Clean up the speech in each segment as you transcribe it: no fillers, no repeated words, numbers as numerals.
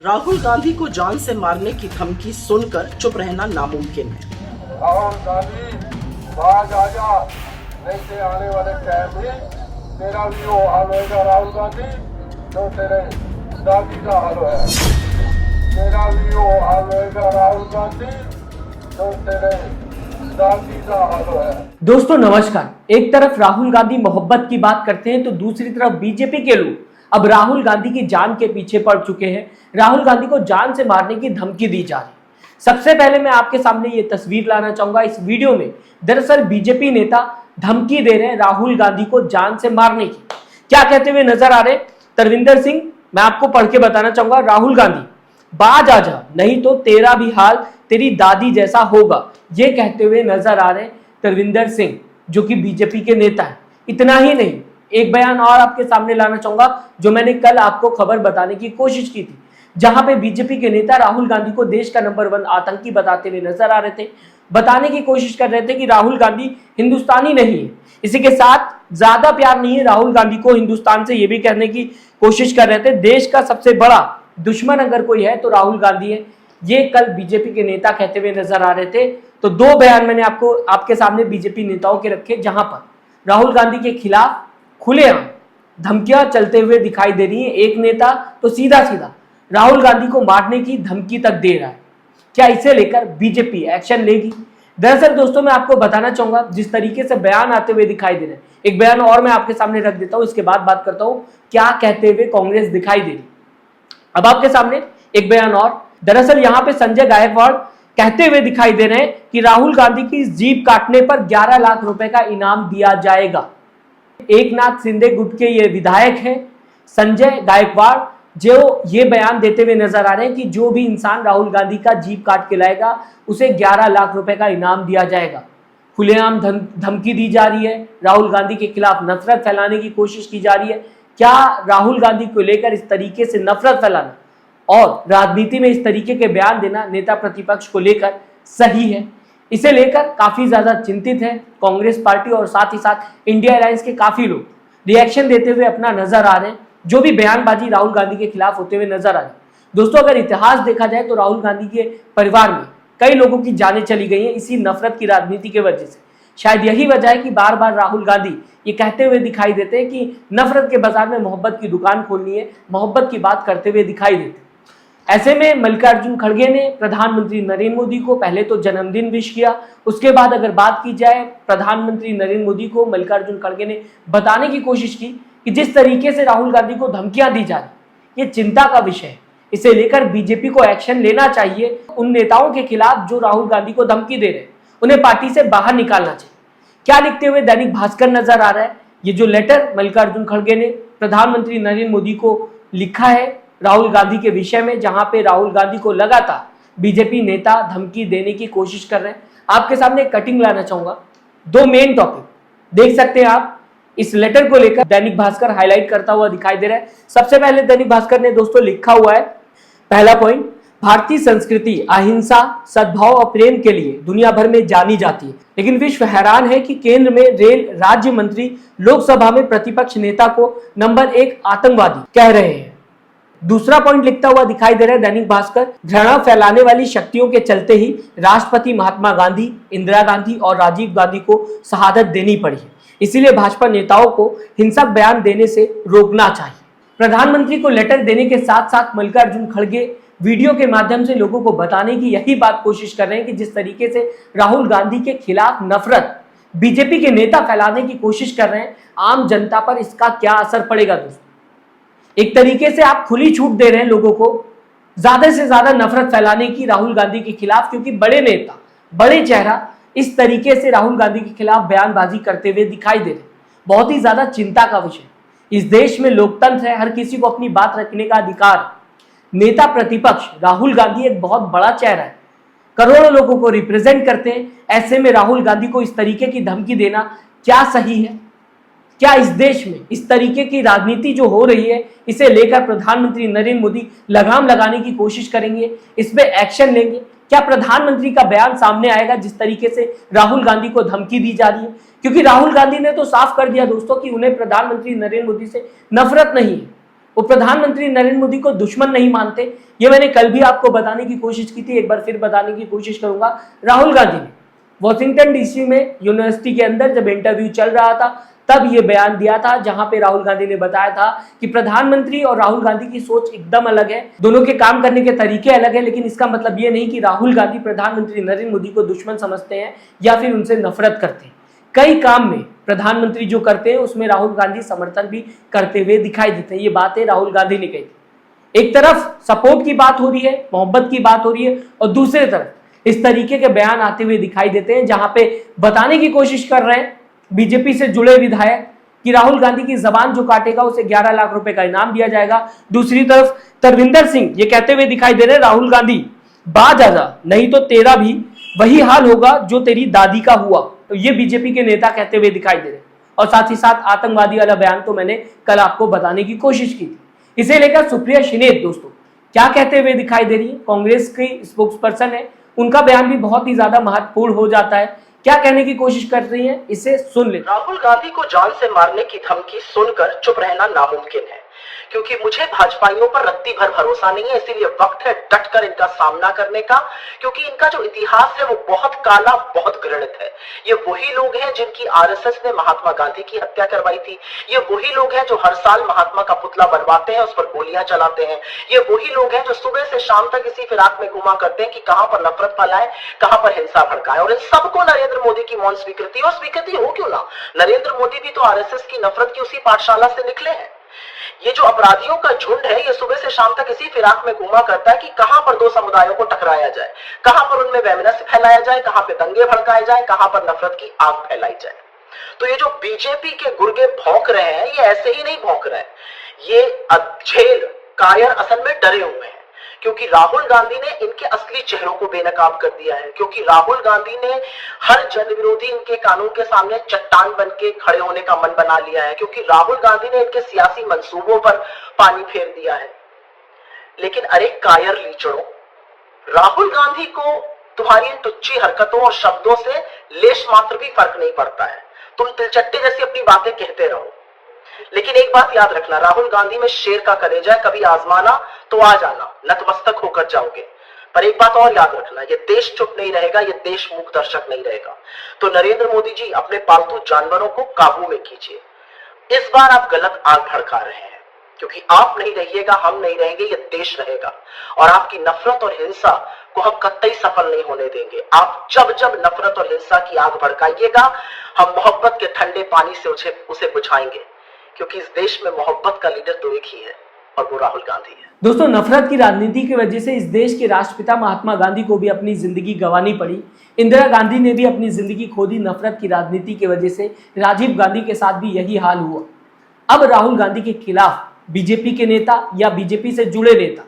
राहुल गांधी को जान से मारने की धमकी सुनकर चुप रहना नामुमकिन है। राहुल गांधी बाज आजा, नहीं से आने वाले टाइम में तेरा भी वो हाल होगा राहुल गांधी जो तेरे दादी का हाल है। तेरा भी वो हाल होगा राहुल गांधी जो तेरे दादी का हाल है। दोस्तों नमस्कार। एक तरफ राहुल गांधी मोहब्बत की बात करते हैं तो दूसरी तरफ बीजेपी के लोग अब राहुल गांधी की जान के पीछे पड़ चुके हैं। राहुल गांधी को जान से मारने की धमकी दी जा रही। सबसे पहले मैं आपके सामने ये तस्वीर लाना चाहूंगा। इस वीडियो में दरअसल बीजेपी नेता धमकी दे रहे हैं राहुल गांधी को जान से मारने की। क्या कहते हुए नजर आ रहे? तरविंदर सिंह, मैं आपको पढ़ के बताना चाहूंगा। राहुल गांधी, बाज आजा, नहीं तो तेरा भी हाल तेरी दादी जैसा होगा, ये कहते हुए नजर आ रहे तरविंदर सिंह, जो कि बीजेपी के नेता है। इतना ही नहीं, एक बयान और आपके सामने लाना चाहूंगा जो मैंने कल आपको खबर बताने की कोशिश की थी, जहां पे बीजेपी के नेता राहुल गांधी को देश का नंबर 1 आतंकी बताते हुए नजर आ रहे थे। बताने की कोशिश कर रहे थे कि राहुल गांधी हिंदुस्तानी नहीं है। इसी के साथ ज्यादा प्यार नहीं है राहुल गांधी को हिंदुस्तान से, ये भी कहने की कोशिश कर रहे थे देश का सबसे बड़ा दुश्मन अगर कोई है तो राहुल गांधी है। ये कल बीजेपी के नेता कहते हुए नजर आ रहे थे। तो दो बयान मैंने आपके सामने बीजेपी नेताओं के रखे, जहां पर राहुल गांधी के खिलाफ खुलेआम धमकियां चलते हुए दिखाई दे रही है। एक नेता तो सीधा सीधा राहुल गांधी को मारने की धमकी तक दे रहा है। क्या इसे लेकर बीजेपी एक्शन लेगी? दरअसल दोस्तों मैं आपको बताना चाहूंगा जिस तरीके से बयान आते हुए दिखाई दे रहे हैं, एक बयान और मैं आपके सामने रख देता हूं, इसके बाद बात करता हूं क्या कहते हुए कांग्रेस दिखाई दे रही। अब आपके सामने एक बयान और, दरअसल यहां पे संजय गायकवाड़ कहते हुए दिखाई दे रहे हैं कि राहुल गांधी की जीभ काटने पर 11 लाख रुपए का इनाम दिया जाएगा। एकनाथ शिंदे गुट के ये विधायक हैं संजय गायकवाड़, जो ये बयान देते हुए नजर आ रहे हैं कि जो भी इंसान राहुल गांधी का जीभ काट के लाएगा उसे 11 लाख रुपए का इनाम दिया जाएगा। खुलेआम धमकी दी जा रही है, राहुल गांधी के खिलाफ नफरत फैलाने की कोशिश की जा रही है। क्या राहुल गांधी को लेकर इस तरीके से नफरत फैलाना और राजनीति में इस तरीके के बयान देना नेता प्रतिपक्ष को लेकर सही है? इसे लेकर काफी ज्यादा चिंतित है कांग्रेस पार्टी और साथ ही साथ इंडिया अलायंस के काफी लोग रिएक्शन देते हुए अपना नजर आ रहे हैं, जो भी बयानबाजी राहुल गांधी के खिलाफ होते हुए नजर आ रही है। दोस्तों अगर इतिहास देखा जाए तो राहुल गांधी के परिवार में कई लोगों की जानें चली गई हैं इसी नफरत की राजनीति की वजह से। शायद यही वजह है कि बार बार राहुल गांधी ये कहते हुए दिखाई देते हैं कि नफरत के बाजार में मोहब्बत की दुकान खोलनी है, मोहब्बत की बात करते हुए दिखाई देते। ऐसे में मल्लिकार्जुन खड़गे ने प्रधानमंत्री नरेंद्र मोदी को पहले तो जन्मदिन विश किया। उसके बाद अगर बात की जाए, प्रधानमंत्री नरेंद्र मोदी को मल्लिकार्जुन खड़गे ने बताने की कोशिश की कि जिस तरीके से राहुल गांधी को धमकियां दी जा रही, ये चिंता का विषय है। इसे लेकर बीजेपी को एक्शन लेना चाहिए। उन नेताओं के खिलाफ जो राहुल गांधी को धमकी दे रहे हैं उन्हें पार्टी से बाहर निकालना चाहिए। क्या लिखते हुए दैनिक भास्कर नजर आ रहा है? ये जो लेटर मल्लिकार्जुन खड़गे ने प्रधानमंत्री नरेंद्र मोदी को लिखा है राहुल गांधी के विषय में, जहां पे राहुल गांधी को लगातार बीजेपी नेता धमकी देने की कोशिश कर रहे हैं। आपके सामने कटिंग लाना चाहूंगा। दो मेन टॉपिक देख सकते हैं आप इस लेटर को लेकर दैनिक भास्कर हाईलाइट करता हुआ दिखाई दे रहा है। सबसे पहले दैनिक भास्कर ने दोस्तों लिखा हुआ है, पहला पॉइंट, भारतीय संस्कृति अहिंसा, सद्भाव और प्रेम के लिए दुनिया भर में जानी जाती है, लेकिन विश्व हैरान है कि केंद्र में रेल राज्य मंत्री लोकसभा में प्रतिपक्ष नेता को नंबर 1 आतंकवादी कह रहे हैं। दूसरा पॉइंट लिखता हुआ दिखाई दे रहा है दैनिक भास्कर, घृणा फैलाने वाली शक्तियों के चलते ही राष्ट्रपति महात्मा गांधी, इंदिरा गांधी और राजीव गांधी को शहादत देनी पड़ी है, इसीलिए भाजपा नेताओं को हिंसक बयान देने से रोकना चाहिए। प्रधानमंत्री को लेटर देने के साथ साथ मल्लिकार्जुन खड़गे वीडियो के माध्यम से लोगों को बताने की यही बात कोशिश कर रहे हैं कि जिस तरीके से राहुल गांधी के खिलाफ नफरत बीजेपी के नेता फैलाने की कोशिश कर रहे हैं, आम जनता पर इसका क्या असर पड़ेगा? दोस्तों एक तरीके से आप खुली छूट दे रहे हैं लोगों को ज्यादा से ज्यादा नफरत फैलाने की राहुल गांधी के खिलाफ, क्योंकि बड़े नेता, बड़े चेहरा इस तरीके से राहुल गांधी के खिलाफ बयानबाजी करते हुए दिखाई दे रहे। बहुत ही ज्यादा चिंता का विषय। इस देश में लोकतंत्र है, हर किसी को अपनी बात रखने का अधिकार। नेता प्रतिपक्ष राहुल गांधी एक बहुत बड़ा चेहरा है, करोड़ों लोगों को रिप्रेजेंट करते हैं। ऐसे में राहुल गांधी को इस तरीके की धमकी देना क्या सही है? क्या इस देश में इस तरीके की राजनीति जो हो रही है, इसे लेकर प्रधानमंत्री नरेंद्र मोदी लगाम लगाने की कोशिश करेंगे, इस पे एक्शन लेंगे? क्या प्रधानमंत्री का बयान सामने आएगा जिस तरीके से राहुल गांधी को धमकी दी जा रही है? क्योंकि राहुल गांधी ने तो साफ कर दिया दोस्तों कि उन्हें प्रधानमंत्री नरेंद्र मोदी से नफरत नहीं है, वो प्रधानमंत्री नरेंद्र मोदी को दुश्मन नहीं मानते। ये मैंने कल भी आपको बताने की कोशिश की थी, एक बार फिर बताने की कोशिश करूंगा। राहुल गांधी ने वॉशिंगटन डीसी में यूनिवर्सिटी के अंदर जब इंटरव्यू चल रहा था तब ये बयान दिया था, जहां पे राहुल गांधी ने बताया था कि प्रधानमंत्री और राहुल गांधी की सोच एकदम अलग है, दोनों के काम करने के तरीके अलग है। लेकिन इसका मतलब ये नहीं कि राहुल गांधी प्रधानमंत्री नरेंद्र मोदी को दुश्मन समझते हैं या फिर उनसे नफरत करते हैं। कई काम में प्रधानमंत्री जो करते हैं उसमें राहुल गांधी समर्थन भी करते हुए दिखाई देते हैं। ये बातें राहुल गांधी ने कही थी। एक तरफ सपोर्ट की बात हो रही है, मोहब्बत की बात हो रही है, और दूसरी तरफ इस तरीके के बयान आते हुए दिखाई देते हैं जहां पे बताने की कोशिश कर रहे हैं बीजेपी से जुड़े विधायक कि राहुल गांधी की जबान जो काटेगा उसे 11 लाख रुपए का इनाम दिया जाएगा। दूसरी तरफ तरविंदर सिंह ये कहते हुए दिखाई दे रहे हैं, राहुल गांधी बाज आजा, नहीं तो तेरा भी वही हाल होगा जो तेरी दादी का हुआ। तो ये बीजेपी के नेता कहते हुए दिखाई दे रहे हैं। और साथ ही साथ आतंकवादी वाला बयान तो मैंने कल आपको बताने की कोशिश की थी। इसे लेकर सुप्रिया शिनेत दोस्तों क्या कहते हुए दिखाई दे रही है, कांग्रेस की स्पोक्स पर्सन है, उनका बयान भी बहुत ही ज्यादा महत्वपूर्ण हो जाता है। क्या कहने की कोशिश कर रही है, इसे सुन ले। राहुल गांधी को जान से मारने की धमकी सुनकर चुप रहना नामुमकिन है, क्योंकि मुझे भाजपाइयों पर रत्ती भर भरोसा नहीं है। इसीलिए वक्त है डटकर इनका सामना करने का, क्योंकि इनका जो इतिहास है वो बहुत काला, बहुत घृणित है। ये वही लोग हैं जिनकी आरएसएस ने महात्मा गांधी की हत्या करवाई थी। ये वही लोग हैं जो हर साल महात्मा का पुतला बनवाते हैं, उस पर गोलियां चलाते हैं। ये वही लोग हैं जो सुबह से शाम तक इसी फिराक में घुमा करते हैं कि कहां पर नफरत फैलाएं, कहां पर हिंसा भड़काएं। और इन सबको नरेंद्र मोदी की मौन स्वीकृति, और स्वीकृति हो क्यों ना, नरेंद्र मोदी भी तो आरएसएस की नफरत की उसी पाठशाला से निकले हैं। ये जो अपराधियों का झुंड है ये सुबह से शाम तक इसी फिराक में घूमा करता है कि कहां पर दो समुदायों को टकराया जाए, कहां पर उनमें वैमनस्य फैलाया जाए, कहां पे दंगे भड़काए जाए, कहां पर नफरत की आग फैलाई जाए। तो ये जो बीजेपी के गुर्गे भौंक रहे हैं ये ऐसे ही नहीं भौंक रहे हैं, ये अधेल कायर असल में डरे हुए हैं, क्योंकि राहुल गांधी ने इनके असली चेहरों को बेनकाब कर दिया है। क्योंकि राहुल गांधी ने हर जन विरोधी इनके कानून के सामने चट्टान बन के खड़े होने का मन बना लिया है, क्योंकि राहुल गांधी ने इनके सियासी मंसूबों पर पानी फेर दिया है। लेकिन अरे कायर लीचड़ों, राहुल गांधी को तुम्हारी इन तुच्छी हरकतों और शब्दों से लेश मात्र भी फर्क नहीं पड़ता है। तुम तिलचट्टे जैसी अपनी बातें कहते रहो, लेकिन एक बात याद रखना, राहुल गांधी में शेर का कलेजा है, कभी आजमाना तो आ जाना, नतमस्तक होकर जाओगे। पर एक बात और याद रखना, ये देश चुप नहीं रहेगा, ये देश मूक दर्शक नहीं रहेगा। तो नरेंद्र मोदी जी अपने पालतू जानवरों को काबू में कीजिए। इस बार आप गलत आग भड़का रहे हैं, क्योंकि आप नहीं रहिएगा, हम नहीं रहेंगे, ये देश रहेगा। और आपकी नफरत और हिंसा को हम कतई सफल नहीं होने देंगे। आप जब जब नफरत और हिंसा की आग भड़काइएगा, हम मोहब्बत के ठंडे पानी से उसे बुझाएंगे, क्योंकि इस देश में मोहब्बत का लीडर तो एक ही है और वो राहुल गांधी है। दोस्तों, नफरत की राजनीति की वजह से इस देश के राष्ट्रपिता महात्मा गांधी को भी अपनी जिंदगी गंवानी पड़ी। इंदिरा गांधी ने भी अपनी जिंदगी खो दी नफरत की राजनीति की वजह से। राजीव गांधी के साथ भी यही हाल हुआ। अब राहुल गांधी के खिलाफ बीजेपी के नेता या बीजेपी से जुड़े नेता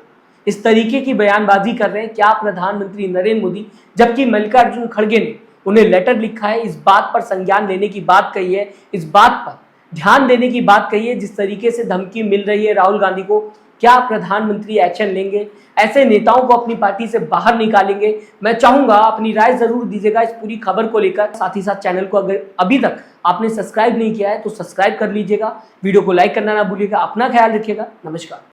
इस तरीके की बयानबाजी कर रहे हैं। क्या प्रधानमंत्री नरेंद्र मोदी, जबकि मल्लिकार्जुन खड़गे ने उन्हें लेटर लिखा है, इस बात पर संज्ञान लेने की बात कही है, इस बात पर ध्यान देने की बात कही है, जिस तरीके से धमकी मिल रही है राहुल गांधी को, क्या प्रधानमंत्री एक्शन लेंगे? ऐसे नेताओं को अपनी पार्टी से बाहर निकालेंगे? मैं चाहूंगा अपनी राय जरूर दीजिएगा इस पूरी खबर को लेकर। साथ ही साथ चैनल को अगर अभी तक आपने सब्सक्राइब नहीं किया है तो सब्सक्राइब कर लीजिएगा। वीडियो को लाइक करना ना भूलिएगा। अपना ख्याल रखिएगा। नमस्कार।